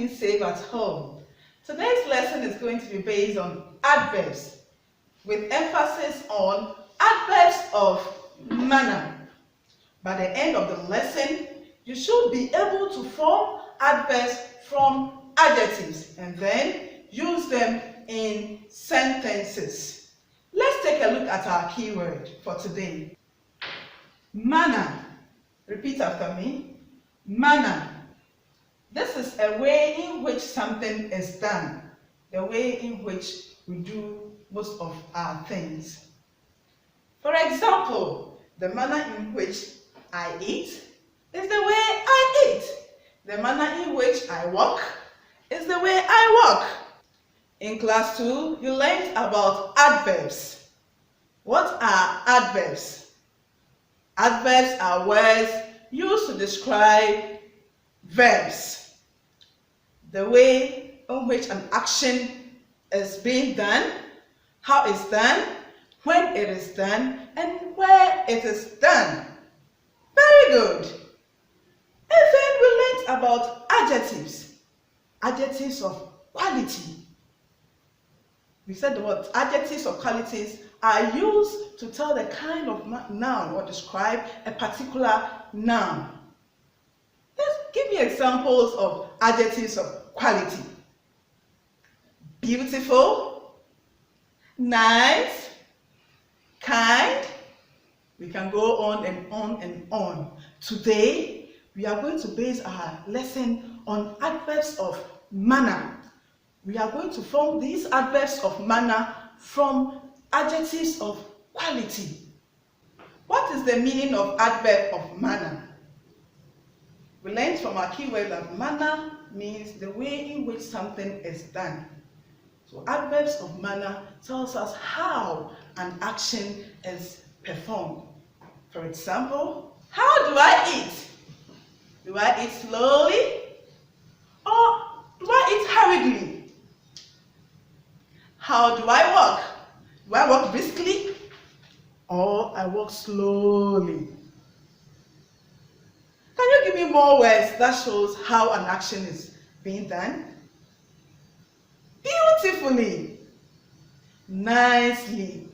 keeping safe at home. Today's lesson is going to be based on adverbs, with emphasis on adverbs of manner. By the end of the lesson, you should be able to form adverbs from adjectives and then use them in sentences. Let's take a look at our keyword for today. Manner. Repeat after me. Manner. This is a way in which something is done, the way in which we do most of our things. For example, the manner in which I eat is the way I eat. The manner in which I walk is the way I walk. In class 2, you learned about adverbs. What are adverbs? Adverbs are words used to describe verbs. The way in which an action is being done, how it's done, when it is done, and where it is done. Very good. And then we learned about adjectives. Adjectives of quality. We said the word adjectives of qualities are used to tell the kind of noun or describe a particular noun. Give me examples of adjectives of quality. Beautiful, nice, kind. We can go on and on and on. Today, we are going to base our lesson on adverbs of manner. We are going to form these adverbs of manner from adjectives of quality. What is the meaning of adverb of manner? We learned from our keyword that manner means the way in which something is done. So adverbs of manner tells us how an action is performed. For example, how do I eat? Do I eat slowly or do I eat hurriedly? How do I walk? Do I walk briskly or I walk slowly? Can you give me more words that shows how an action is being done? Beautifully, nicely,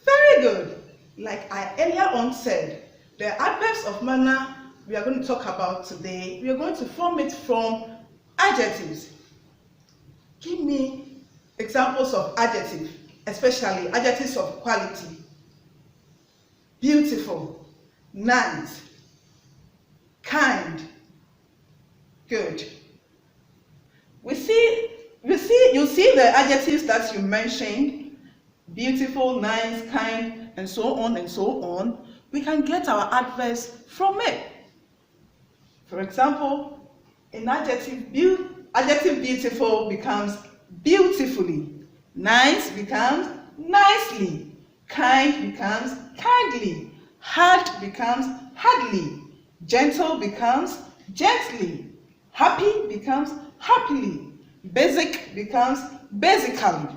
very good. Like I earlier on said, the adverbs of manner we are going to talk about today, we are going to form it from adjectives. Give me examples of adjectives, especially adjectives of quality. Beautiful, nice, kind. Good. You see the adjectives that you mentioned, beautiful, nice, kind, and so on and so on. We can get our adverbs from it. For example, an adjective beautiful becomes beautifully, nice becomes nicely, kind becomes kindly, hard becomes hardly, gentle becomes gently, happy becomes happily, basic becomes basically.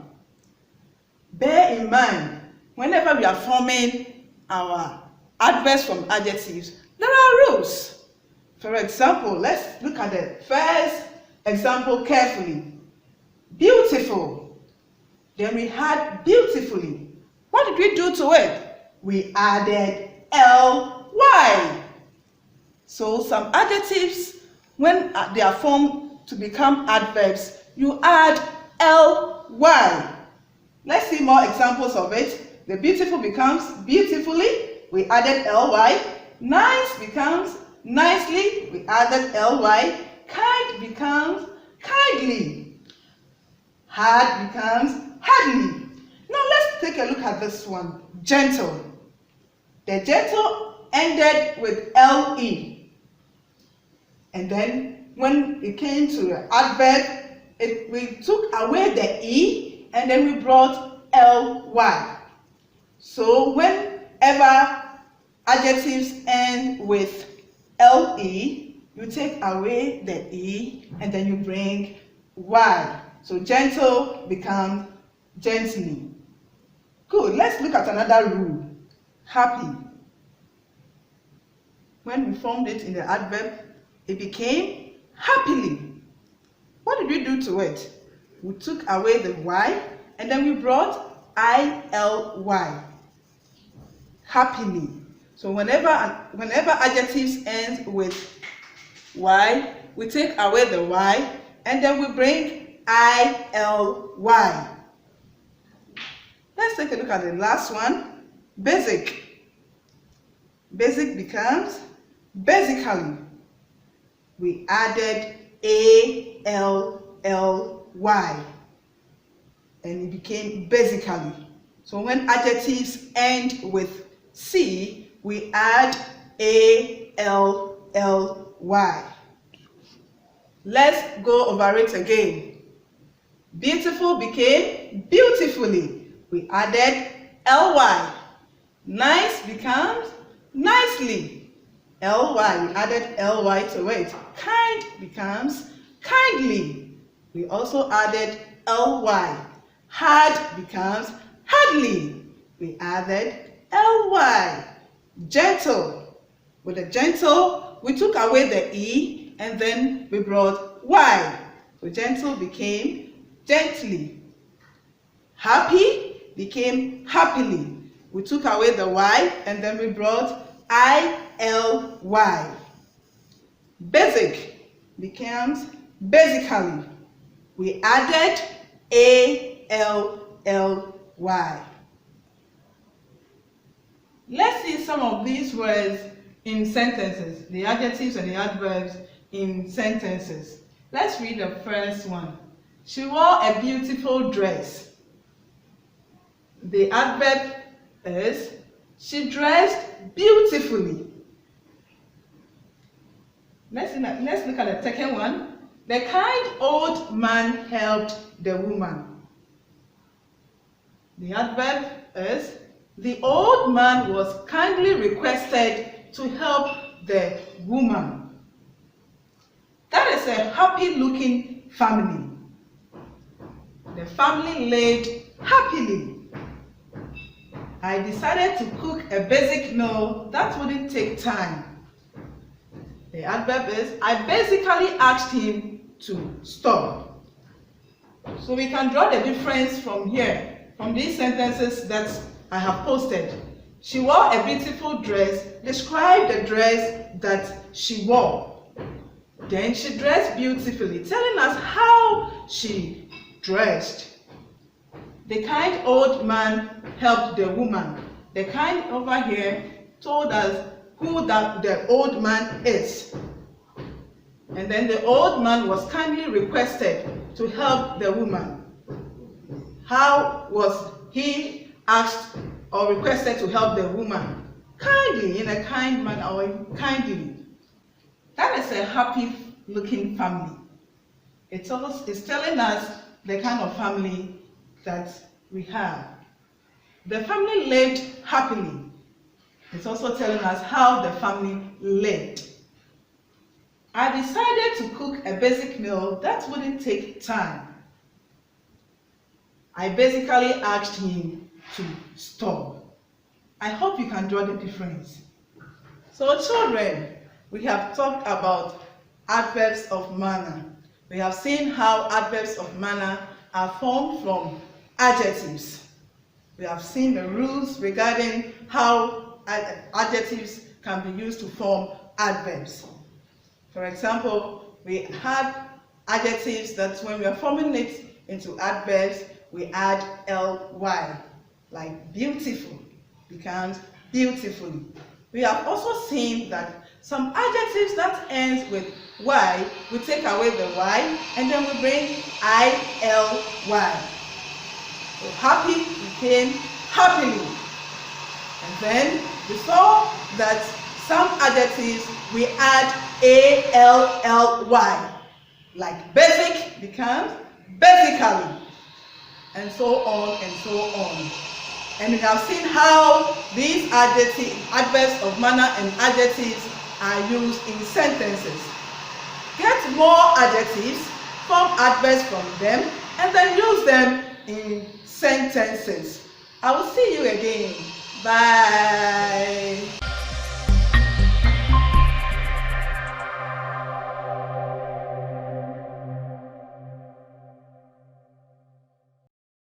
Bear in mind, whenever we are forming our adverbs from adjectives, there are rules. For example, let's look at the first example carefully. Beautiful. Then we had beautifully. What did we do to it? We added ly. So some adjectives, when they are formed to become adverbs, you add ly. Let's see more examples of it. The beautiful becomes beautifully, we added ly. Nice becomes nicely, we added ly. Kind becomes kindly. Hard becomes hardly. Now let's take a look at this one. Gentle. The gentle ended with le. And then when it came to the adverb, we took away the e and then we brought ly. So whenever adjectives end with le, you take away the e and then you bring y. So gentle becomes gently. Good. Let's look at another rule. Happy. When we formed it in the adverb, it became happily. What did we do to it? We took away the Y and then we brought ILY. Happily. So whenever adjectives end with Y, we take away the Y and then we bring ILY. Let's take a look at the last one. Basic. Basic becomes basically. We added ALLY and it became basically. So when adjectives end with C, we add ALLY. Let's go over it again. Beautiful became beautifully. We added LY. Nice becomes nicely. LY, we added LY to it. Kind becomes kindly. We also added LY. Hard becomes hardly. We added LY. Gentle. With the gentle, we took away the E and then we brought Y. So gentle became gently. Happy became happily. We took away the Y and then we brought ILY. Basic becomes basically. We added ALLY. Let's see some of these words in sentences, the adjectives and the adverbs in sentences. Let's read the first one. She wore a beautiful dress. The adverb is she dressed beautifully. Let's look at the second one. The kind old man helped the woman. The adverb is the old man was kindly requested to help the woman. That is a happy-looking family. The family lived happily. I decided to cook a basic meal that wouldn't take time. The adverb is I basically asked him to stop. So we can draw the difference from here, from these sentences that I have posted. She wore a beautiful dress. Describe the dress that she wore. Then she dressed beautifully, telling us how she dressed. The kind old man helped the woman. The kind over here told us who the old man is. And then the old man was kindly requested to help the woman. How was he asked or requested to help the woman? Kindly, in a kind manner, or kindly. That is a happy-looking family. It's telling us the kind of family that we have. The family lived happily. It's also telling us how the family lived. I decided to cook a basic meal that wouldn't take time. I basically asked him to stop. I hope you can draw the difference. So children, we have talked about adverbs of manner. We have seen how adverbs of manner are formed from adjectives. We have seen the rules regarding how adjectives can be used to form adverbs. For example, we had adjectives that when we are forming it into adverbs, we add ly, like beautiful becomes beautifully. We have also seen that some adjectives that end with y, we take away the y and then we bring ily. So happy became happily. And then we saw that some adjectives we add ally, like basic becomes basically, and so on and so on. And we have seen how these adverbs of manner and adjectives are used in sentences. Get more adjectives, form adverbs from them, and then use them in sentences. I will see you again. Bye.